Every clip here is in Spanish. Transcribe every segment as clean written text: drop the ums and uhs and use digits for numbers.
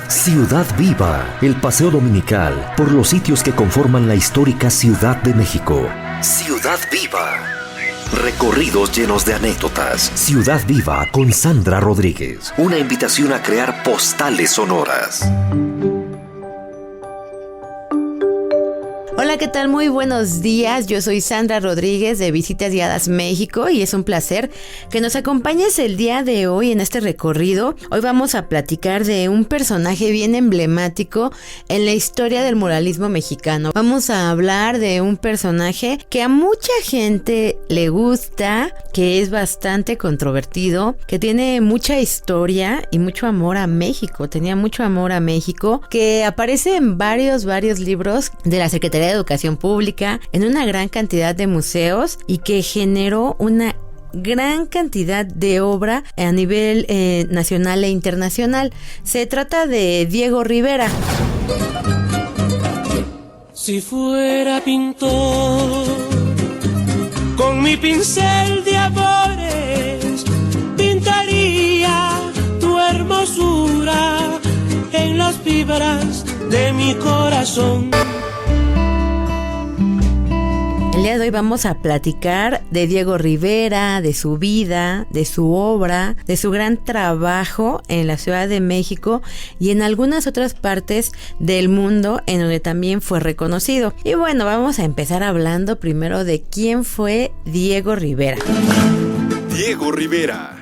Ciudad Viva, el paseo dominical por los sitios que conforman la histórica Ciudad de México. Ciudad Viva. Recorridos llenos de anécdotas. Ciudad Viva con Sandra Rodríguez. Una invitación a crear postales sonoras. Hola, ¿qué tal? Muy buenos días. Yo soy Sandra Rodríguez de Visitas Guiadas México y es un placer que nos acompañes el día de hoy en este recorrido. Hoy vamos a platicar de un personaje bien emblemático en la historia del muralismo mexicano. Vamos a hablar de un personaje que a mucha gente le gusta, que es bastante controvertido, que tiene mucha historia y mucho amor a México. Tenía mucho amor a México, que aparece en varios libros de la Secretaría de Educación Pública, en una gran cantidad de museos y que generó una gran cantidad de obra a nivel nacional e internacional. Se trata de Diego Rivera. Si fuera pintor, con mi pincel de amores, pintaría tu hermosura en las fibras de mi corazón. El día de hoy vamos a platicar de Diego Rivera, de su vida, de su obra, de su gran trabajo en la Ciudad de México y en algunas otras partes del mundo en donde también fue reconocido. Y bueno, vamos a empezar hablando primero de quién fue Diego Rivera. Diego Rivera.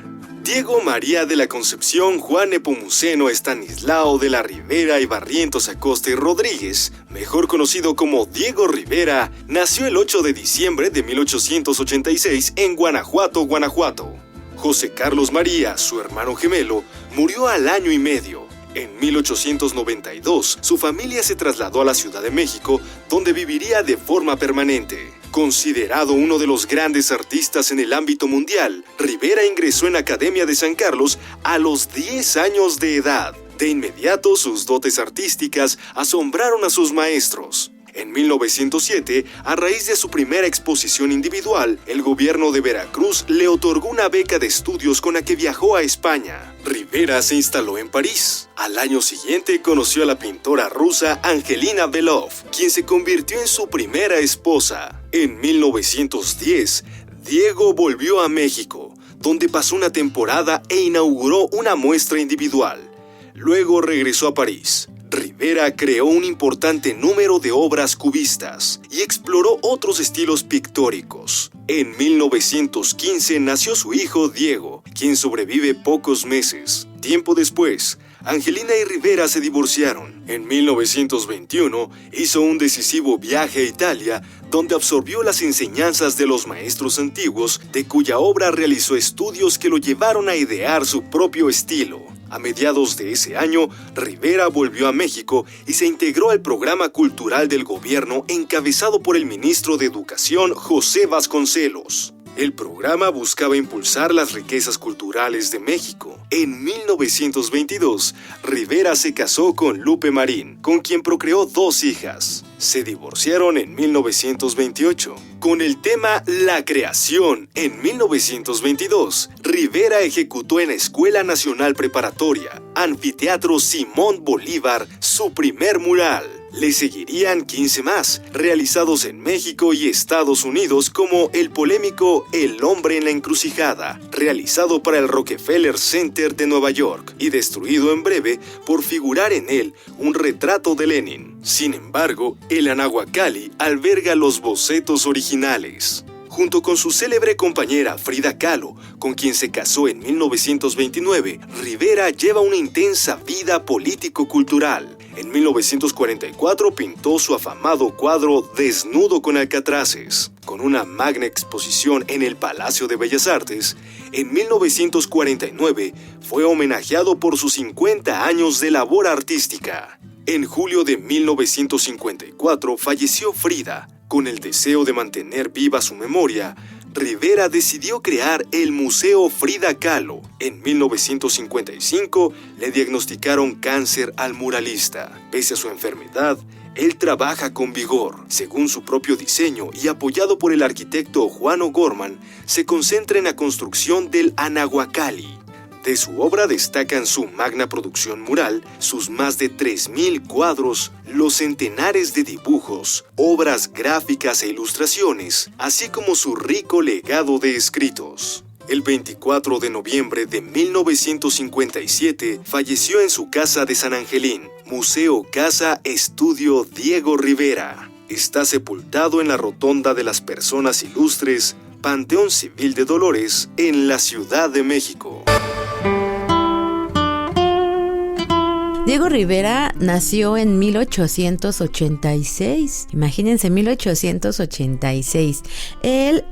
Diego María de la Concepción Juan Nepomuceno Estanislao de la Rivera y Barrientos Acosta y Rodríguez, mejor conocido como Diego Rivera, nació el 8 de diciembre de 1886 en Guanajuato, Guanajuato. José Carlos María, su hermano gemelo, murió al año y medio. En 1892, su familia se trasladó a la Ciudad de México, donde viviría de forma permanente. Considerado uno de los grandes artistas en el ámbito mundial, Rivera ingresó en la Academia de San Carlos a los 10 años de edad. De inmediato, sus dotes artísticas asombraron a sus maestros. En 1907, a raíz de su primera exposición individual, el gobierno de Veracruz le otorgó una beca de estudios con la que viajó a España. Rivera se instaló en París. Al año siguiente conoció a la pintora rusa Angelina Belov, quien se convirtió en su primera esposa. En 1910, Diego volvió a México, donde pasó una temporada e inauguró una muestra individual. Luego regresó a París. Rivera creó un importante número de obras cubistas y exploró otros estilos pictóricos. En 1915 nació su hijo Diego, quien sobrevive pocos meses. Tiempo después, Angelina y Rivera se divorciaron. En 1921 hizo un decisivo viaje a Italia, donde absorbió las enseñanzas de los maestros antiguos, de cuya obra realizó estudios que lo llevaron a idear su propio estilo. A mediados de ese año, Rivera volvió a México y se integró al programa cultural del gobierno encabezado por el ministro de Educación José Vasconcelos. El programa buscaba impulsar las riquezas culturales de México. En 1922, Rivera se casó con Lupe Marín, con quien procreó 2 hijas. Se divorciaron en 1928. Con el tema La Creación, en 1922, Rivera ejecutó en la Escuela Nacional Preparatoria, Anfiteatro Simón Bolívar, su primer mural. Le seguirían 15 más, realizados en México y Estados Unidos, como el polémico El Hombre en la Encrucijada, realizado para el Rockefeller Center de Nueva York y destruido en breve por figurar en él un retrato de Lenin. Sin embargo, el Anahuacalli alberga los bocetos originales. Junto con su célebre compañera Frida Kahlo, con quien se casó en 1929, Rivera lleva una intensa vida político-cultural. En 1944 pintó su afamado cuadro Desnudo con alcatraces. Con una magna exposición en el Palacio de Bellas Artes, en 1949 fue homenajeado por sus 50 años de labor artística. En julio de 1954 falleció Frida. Con el deseo de mantener viva su memoria, Rivera decidió crear el Museo Frida Kahlo. En 1955 le diagnosticaron cáncer al muralista. Pese a su enfermedad, él trabaja con vigor. Según su propio diseño y apoyado por el arquitecto Juan O'Gorman, se concentra en la construcción del Anahuacalli. De su obra destacan su magna producción mural, sus más de 3.000 cuadros, los centenares de dibujos, obras gráficas e ilustraciones, así como su rico legado de escritos. El 24 de noviembre de 1957 falleció en su casa de San Angelín, Museo Casa Estudio Diego Rivera. Está sepultado en la Rotonda de las Personas Ilustres, Panteón Civil de Dolores, en la Ciudad de México. Diego Rivera nació en 1886. Imagínense, 1886. Él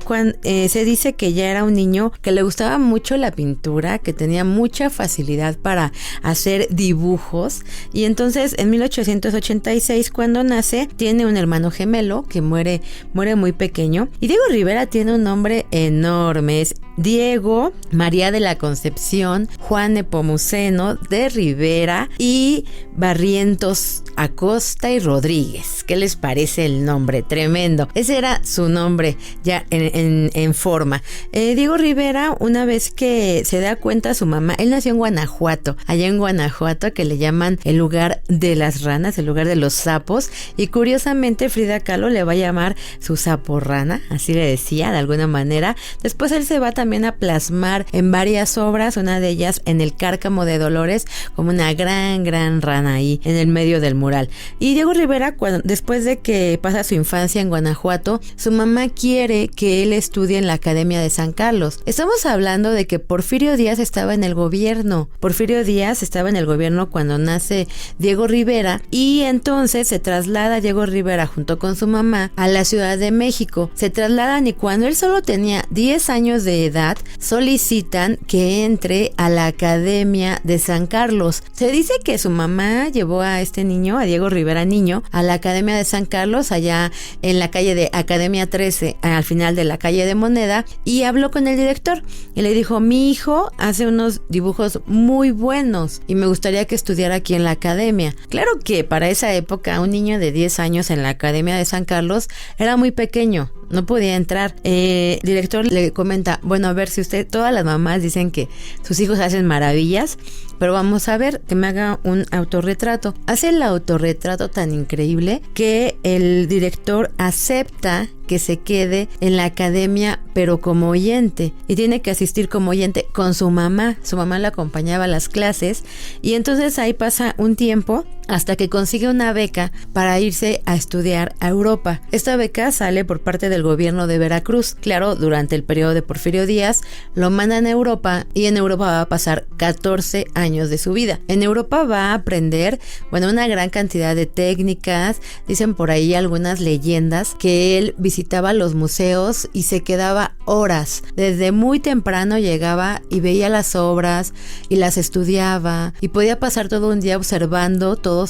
se dice que ya era un niño que le gustaba mucho la pintura, que tenía mucha facilidad para hacer dibujos. Y entonces, en 1886, cuando nace, tiene un hermano gemelo que muere muy pequeño. Y Diego Rivera tiene un nombre enorme. Es Diego María de la Concepción Juan Nepomuceno de Rivera y Barrientos Acosta y Rodríguez. ¿Qué les parece el nombre? Tremendo. Ese era su nombre ya en forma. Diego Rivera, una vez que se da cuenta su mamá, él nació en Guanajuato, allá en Guanajuato, que le llaman el lugar de las ranas, el lugar de los sapos, y curiosamente Frida Kahlo le va a llamar su saporrana, así le decía de alguna manera. Después él se va también a plasmar en varias obras, una de ellas en El Cárcamo de Dolores, como una gran rana ahí en el medio del mural. Y Diego Rivera, después de que pasa su infancia en Guanajuato, su mamá quiere que él estudie en la Academia de San Carlos. Estamos hablando de que Porfirio Díaz estaba en el gobierno. Porfirio Díaz estaba en el gobierno cuando nace Diego Rivera, y entonces se traslada Diego Rivera junto con su mamá a la Ciudad de México. Se trasladan y cuando él solo tenía 10 años de edad, solicitan que entre a la Academia de San Carlos. Se dice que su mamá llevó a este niño, a Diego Rivera niño, a la Academia de San Carlos, allá en la calle de Academia 13, al final de la calle de Moneda, y habló con el director y le dijo: mi hijo hace unos dibujos muy buenos y me gustaría que estudiara aquí en la academia. Claro que para esa época un niño de 10 años en la Academia de San Carlos era muy pequeño, no podía entrar. El director le comenta: bueno, a ver, si todas las mamás dicen que sus hijos hacen maravillas, pero vamos a ver, que me haga un autorretrato. Hace el autorretrato tan increíble que el director acepta que se quede en la academia, pero como oyente, y tiene que asistir como oyente con su mamá. Su mamá la acompañaba a las clases, y entonces ahí pasa un tiempo hasta que consigue una beca para irse a estudiar a Europa. Esta beca sale por parte del gobierno de Veracruz. Claro, durante el periodo de Porfirio Díaz lo mandan a Europa, y en Europa va a pasar 14 años de su vida. En Europa va a aprender, una gran cantidad de técnicas. Dicen por ahí algunas leyendas que él visitaba los museos y se quedaba horas. Desde muy temprano llegaba y veía las obras y las estudiaba, y podía pasar todo un día observando todas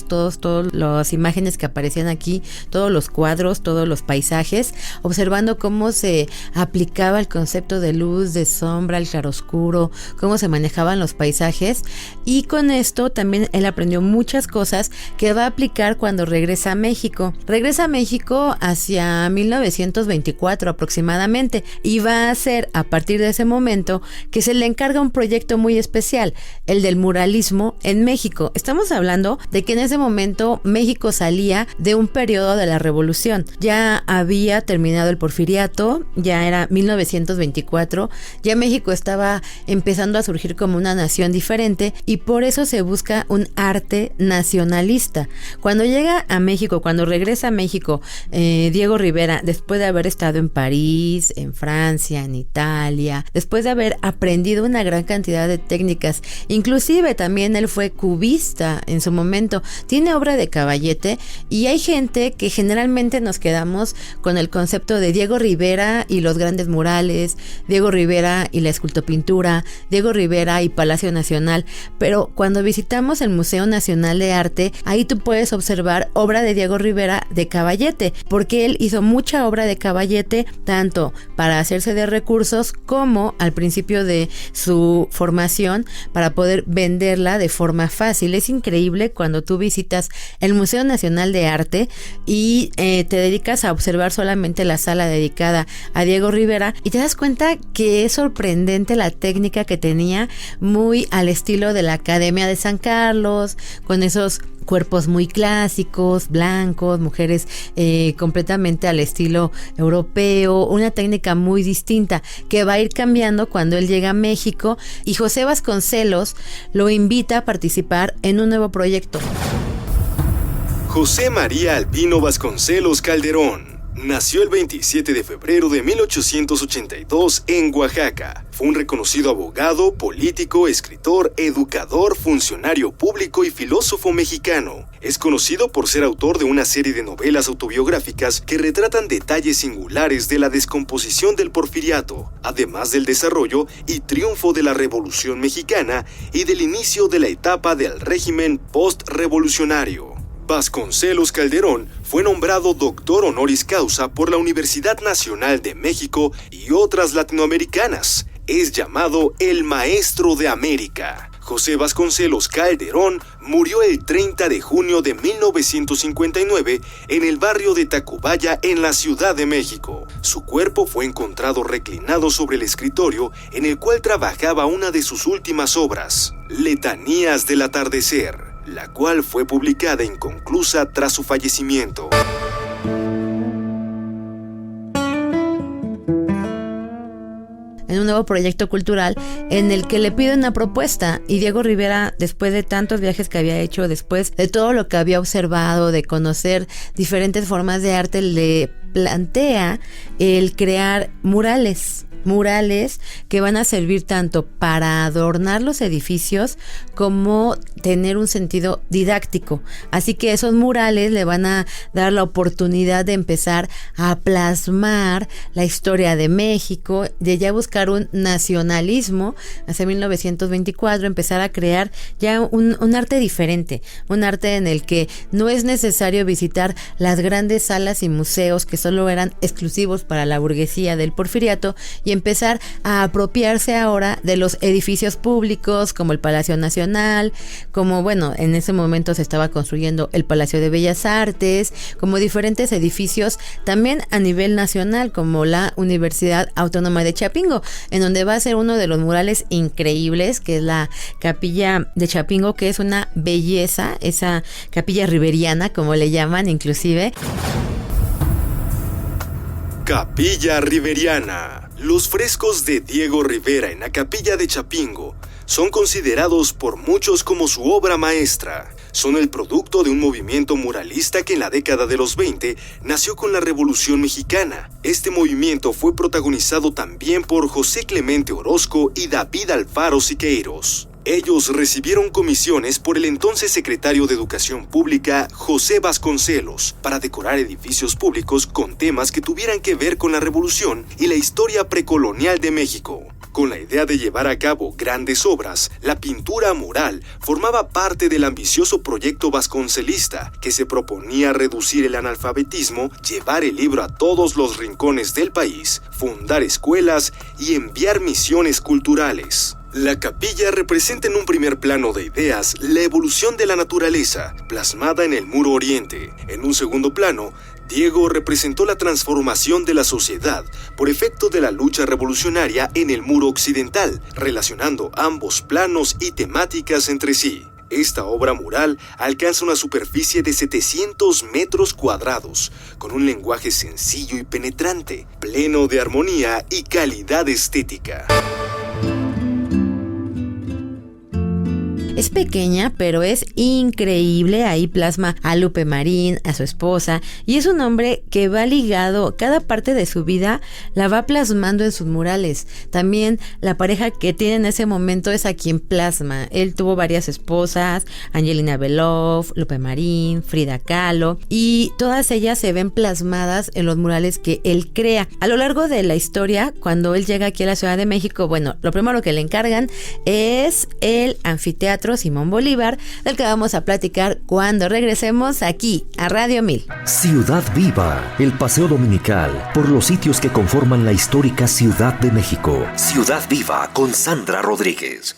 las imágenes que aparecían aquí, todos los cuadros, todos los paisajes, observando cómo se aplicaba el concepto de luz, de sombra, el claroscuro, cómo se manejaban los paisajes. Y con esto también él aprendió muchas cosas que va a aplicar cuando regresa a México. Regresa a México hacia 1924 aproximadamente, y va a ser a partir de ese momento que se le encarga un proyecto muy especial, el del muralismo en México. Estamos hablando de que en ese momento México salía de un periodo de la revolución. Ya había terminado el porfiriato, ya era 1924, ya México estaba empezando a surgir como una nación diferente, y por eso se busca un arte nacionalista. Cuando llega a México, cuando regresa a México, Diego Rivera, después de haber estado en París, en Francia, en Italia, después de haber aprendido una gran cantidad de técnicas, inclusive también él fue cubista en su momento, tiene obra de caballete, y hay gente que generalmente nos quedamos con el concepto de Diego Rivera y los grandes murales, Diego Rivera y la escultopintura, Diego Rivera y Palacio Nacional, pero cuando visitamos el Museo Nacional de Arte, ahí tú puedes observar obra de Diego Rivera de caballete, porque él hizo mucha obra de caballete, tanto para hacer valerse de recursos como al principio de su formación para poder venderla de forma fácil. Es increíble cuando tú visitas el Museo Nacional de Arte y te dedicas a observar solamente la sala dedicada a Diego Rivera y te das cuenta que es sorprendente la técnica que tenía, muy al estilo de la Academia de San Carlos, con esos cuerpos muy clásicos, blancos, mujeres completamente al estilo europeo, una técnica muy distinta que va a ir cambiando cuando él llega a México, y José Vasconcelos lo invita a participar en un nuevo proyecto. José María Albino Vasconcelos Calderón nació el 27 de febrero de 1882 en Oaxaca. Fue un reconocido abogado, político, escritor, educador, funcionario público y filósofo mexicano. Es conocido por ser autor de una serie de novelas autobiográficas que retratan detalles singulares de la descomposición del Porfiriato, además del desarrollo y triunfo de la Revolución Mexicana y del inicio de la etapa del régimen post-revolucionario. Vasconcelos Calderón fue nombrado doctor honoris causa por la Universidad Nacional de México y otras latinoamericanas. Es llamado el Maestro de América. José Vasconcelos Calderón murió el 30 de junio de 1959 en el barrio de Tacubaya, en la Ciudad de México. Su cuerpo fue encontrado reclinado sobre el escritorio en el cual trabajaba una de sus últimas obras, Letanías del Atardecer, la cual fue publicada inconclusa tras su fallecimiento. En un nuevo proyecto cultural en el que le pide una propuesta, y Diego Rivera, después de tantos viajes que había hecho, después de todo lo que había observado, de conocer diferentes formas de arte, le plantea el crear murales que van a servir tanto para adornar los edificios como tener un sentido didáctico. Así que esos murales le van a dar la oportunidad de empezar a plasmar la historia de México, de ya buscar un nacionalismo hacia 1924, empezar a crear ya un arte diferente, un arte en el que no es necesario visitar las grandes salas y museos que solo eran exclusivos para la burguesía del Porfiriato, y empezar a apropiarse ahora de los edificios públicos como el Palacio Nacional, como en ese momento se estaba construyendo el Palacio de Bellas Artes, como diferentes edificios también a nivel nacional, como la Universidad Autónoma de Chapingo, en donde va a ser uno de los murales increíbles, que es la Capilla de Chapingo, que es una belleza, esa capilla riveriana, como le llaman inclusive. Capilla Riveriana. Los frescos de Diego Rivera en la Capilla de Chapingo son considerados por muchos como su obra maestra. Son el producto de un movimiento muralista que en la década de los 20 nació con la Revolución Mexicana. Este movimiento fue protagonizado también por José Clemente Orozco y David Alfaro Siqueiros. Ellos recibieron comisiones por el entonces secretario de Educación Pública, José Vasconcelos, para decorar edificios públicos con temas que tuvieran que ver con la Revolución y la historia precolonial de México. Con la idea de llevar a cabo grandes obras, la pintura mural formaba parte del ambicioso proyecto vasconcelista que se proponía reducir el analfabetismo, llevar el libro a todos los rincones del país, fundar escuelas y enviar misiones culturales. La capilla representa en un primer plano de ideas la evolución de la naturaleza, plasmada en el muro oriente. En un segundo plano, Diego representó la transformación de la sociedad por efecto de la lucha revolucionaria en el muro occidental, relacionando ambos planos y temáticas entre sí. Esta obra mural alcanza una superficie de 700 metros cuadrados, con un lenguaje sencillo y penetrante, pleno de armonía y calidad estética. Es pequeña, pero es increíble. Ahí plasma a Lupe Marín, a su esposa, y es un hombre que va ligado, cada parte de su vida la va plasmando en sus murales. También la pareja que tiene en ese momento es a quien plasma. Él tuvo varias esposas, Angelina Beloff, Lupe Marín, Frida Kahlo, y todas ellas se ven plasmadas en los murales que él crea. A lo largo de la historia, cuando él llega aquí a la Ciudad de México, lo primero que le encargan es el anfiteatro Teatro Simón Bolívar, del que vamos a platicar cuando regresemos aquí a Radio 1000. Ciudad Viva, el paseo dominical por los sitios que conforman la histórica Ciudad de México. Ciudad Viva con Sandra Rodríguez.